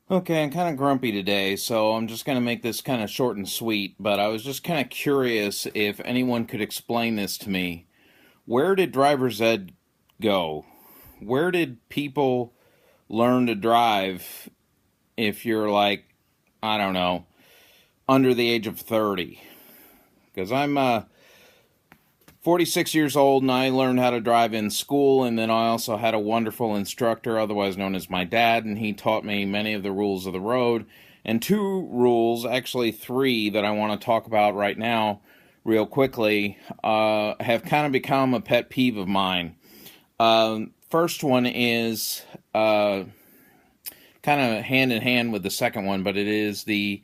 Okay, I'm kind of grumpy today, so I'm just going to make this kind of short and sweet, but I was just kind of curious if anyone could explain this to me. Where did driver's ed go? Where did people learn to drive if you're like, I don't know, under the age of 30? Because I'm 46 years old and I learned how to drive in school, and then I also had a wonderful instructor, otherwise known as my dad, and he taught me many of the rules of the road. And two rules, actually three, that I want to talk about right now, real quickly, have kind of become a pet peeve of mine. First one is kind of hand in hand with the second one, but it is the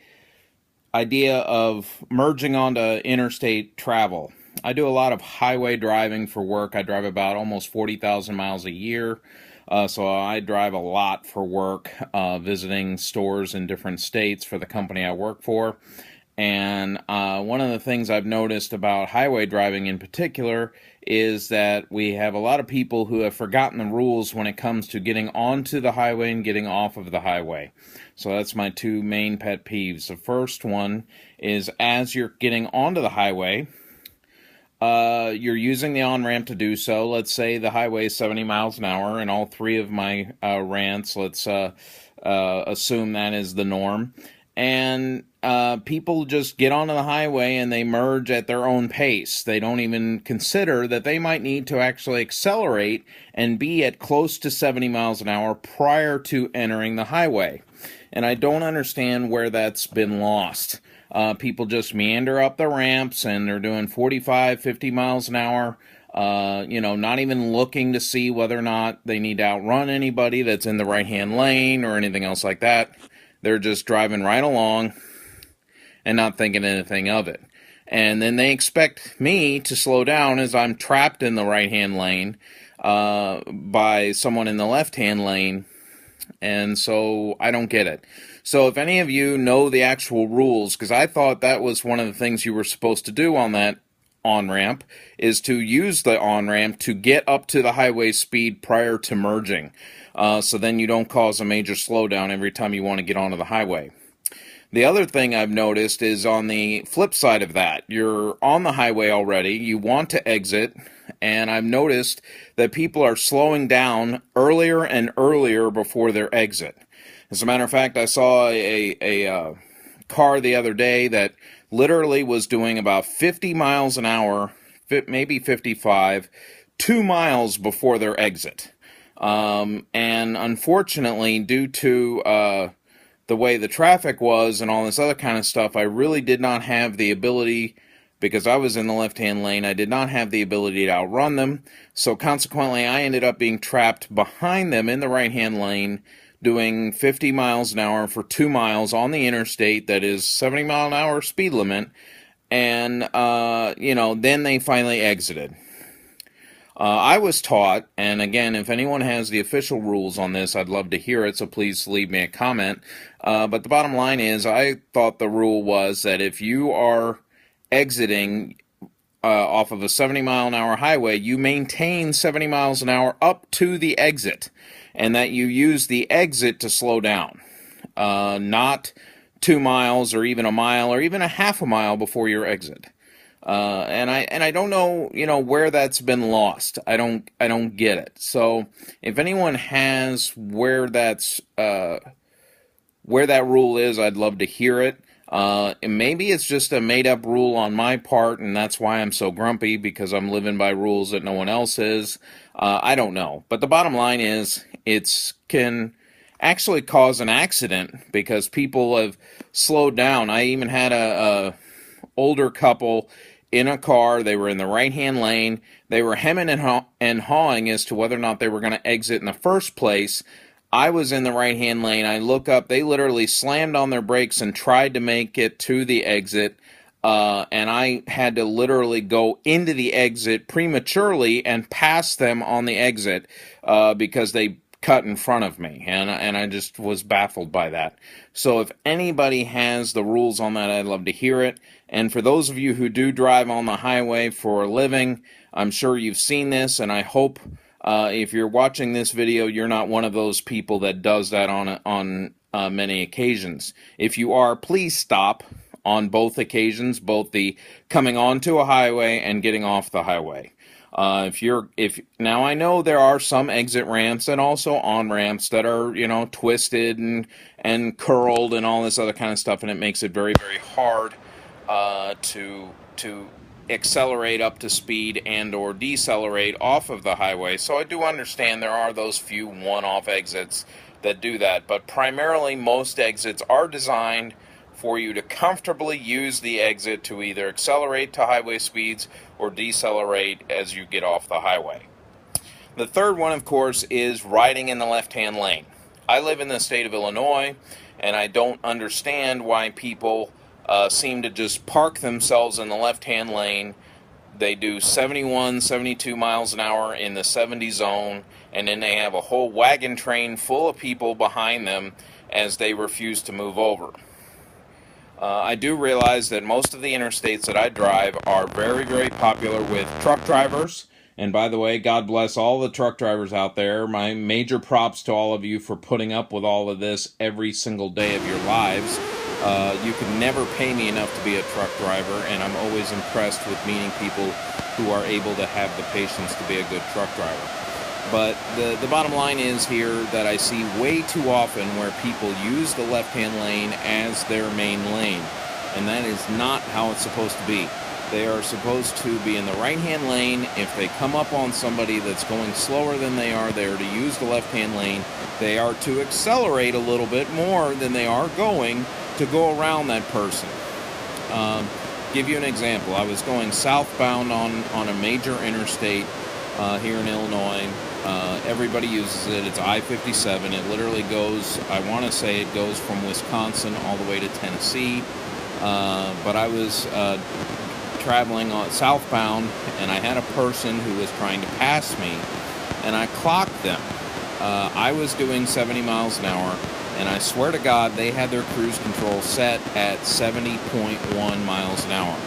idea of merging onto interstate travel. I do a lot of highway driving for work. I drive about almost 40,000 miles a year. So I drive a lot for work, visiting stores in different states for the company I work for. And one of the things I've noticed about highway driving in particular is that we have a lot of people who have forgotten the rules when it comes to getting onto the highway and getting off of the highway. So that's my two main pet peeves. The first one is as you're getting onto the highway, you're using the on-ramp to do so. Let's say the highway is 70 miles an hour, and all three of my rants, let's assume that is the norm. And people just get onto the highway and they merge at their own pace. They don't even consider that they might need to actually accelerate and be at close to 70 miles an hour prior to entering the highway. And I don't understand where that's been lost. People just meander up the ramps and they're doing 45, 50 miles an hour, not even looking to see whether or not they need to outrun anybody that's in the right-hand lane or anything else like that. They're just driving right along and not thinking anything of it. And then they expect me to slow down as I'm trapped in the right-hand lane by someone in the left-hand lane. And so I don't get it. So if any of you know the actual rules, because I thought that was one of the things you were supposed to do on that on-ramp, is to use the on-ramp to get up to the highway speed prior to merging. So then you don't cause a major slowdown every time you want to get onto the highway. The other thing I've noticed is on the flip side of that. You're on the highway already, you want to exit, and I've noticed that people are slowing down earlier and earlier before their exit. As a matter of fact, I saw a car the other day that literally was doing about 50 miles an hour, maybe 55, 2 miles before their exit. And unfortunately, due to the way the traffic was and all this other kind of stuff, I really did not have the ability, because I was in the left-hand lane, I did not have the ability to outrun them. So consequently, I ended up being trapped behind them in the right-hand lane, doing 50 miles an hour for 2 miles on the interstate that is 70 mile an hour speed limit. And, then they finally exited. I was taught, and again, if anyone has the official rules on this, I'd love to hear it, so please leave me a comment. But the bottom line is, I thought the rule was that if you are exiting off of a 70 mile an hour highway, you maintain 70 miles an hour up to the exit, and that you use the exit to slow down, not 2 miles or even a mile or even a half a mile before your exit. And I don't know, where that's been lost. I don't get it. So if anyone has where that rule is, I'd love to hear it. And maybe it's just a made up rule on my part, and that's why I'm so grumpy, because I'm living by rules that no one else is. I don't know. But the bottom line is, it can actually cause an accident because people have slowed down. I even had a older couple in a car. They were in the right-hand lane. They were hemming and hawing as to whether or not they were going to exit in the first place. I was in the right-hand lane. I look up. They literally slammed on their brakes and tried to make it to the exit. And I had to literally go into the exit prematurely and pass them on the exit because they cut in front of me, and I just was baffled by that. So if anybody has the rules on that, I'd love to hear it. And for those of you who do drive on the highway for a living, I'm sure you've seen this, and I hope if you're watching this video, you're not one of those people that does that on many occasions. If you are, please stop on both occasions, both the coming onto a highway and getting off the highway. If now I know there are some exit ramps and also on ramps that are, you know, twisted and curled and all this other kind of stuff, and it makes it very, very hard to accelerate up to speed and or decelerate off of the highway. So I do understand there are those few one-off exits that do that, but primarily most exits are designed for you to comfortably use the exit to either accelerate to highway speeds or decelerate as you get off the highway. The third one, of course, is riding in the left-hand lane. I live in the state of Illinois, and I don't understand why people seem to just park themselves in the left-hand lane. They do 71, 72 miles an hour in the 70 zone, and then they have a whole wagon train full of people behind them as they refuse to move over. I do realize that most of the interstates that I drive are very, very popular with truck drivers. And by the way, God bless all the truck drivers out there. My major props to all of you for putting up with all of this every single day of your lives. You can never pay me enough to be a truck driver, and I'm always impressed with meeting people who are able to have the patience to be a good truck driver. But the bottom line is here that I see way too often where people use the left-hand lane as their main lane, and that is not how it's supposed to be. They are supposed to be in the right-hand lane. If they come up on somebody that's going slower than they are to use the left-hand lane. They are to accelerate a little bit more than they are going to go around that person. Give you an example. I was going southbound on a major interstate here in Illinois. Everybody uses it. It's I-57. It literally goes, I want to say it goes from Wisconsin all the way to Tennessee. But I was traveling on southbound, and I had a person who was trying to pass me, and I clocked them. I was doing 70 miles an hour, and I swear to God, they had their cruise control set at 70.1 miles an hour.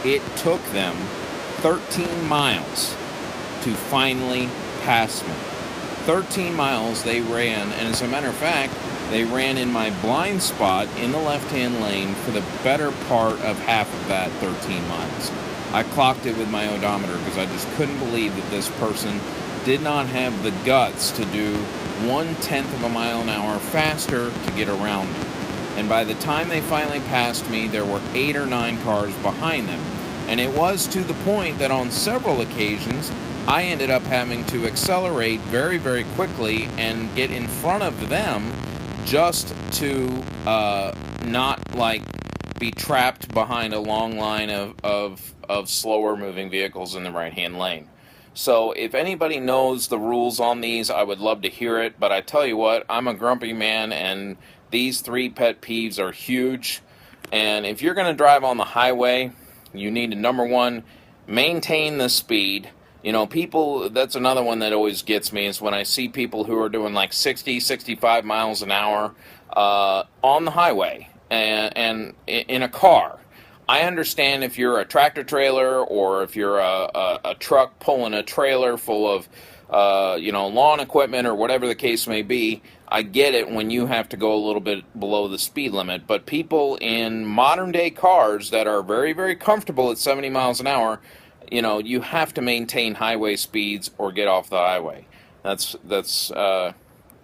It took them 13 miles to finally pass me. 13 miles they ran, and as a matter of fact, they ran in my blind spot in the left-hand lane for the better part of half of that 13 miles. I clocked it with my odometer because I just couldn't believe that this person did not have the guts to do 1/10 of a mile an hour faster to get around me. And by the time they finally passed me, there were 8 or 9 cars behind them. And it was to the point that on several occasions, I ended up having to accelerate very, very quickly and get in front of them just to not be trapped behind a long line of slower moving vehicles in the right-hand lane. So if anybody knows the rules on these, I would love to hear it. But I tell you what, I'm a grumpy man, and these 3 pet peeves are huge. And if you're going to drive on the highway, you need to, number one, maintain the speed. You know, people, that's another one that always gets me, is when I see people who are doing like 60, 65 miles an hour on the highway and in a car. I understand if you're a tractor trailer or if you're a truck pulling a trailer full of, lawn equipment or whatever the case may be. I get it when you have to go a little bit below the speed limit. But people in modern day cars that are very, very comfortable at 70 miles an hour, you know, you have to maintain highway speeds or get off the highway. That's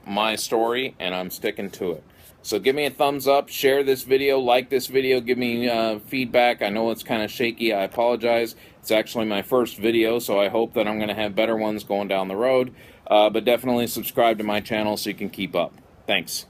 my story, and I'm sticking to it. So give me a thumbs up, share this video, like this video, give me feedback. I know it's kind of shaky. I apologize. It's actually my first video, so I hope that I'm going to have better ones going down the road. But definitely subscribe to my channel so you can keep up. Thanks.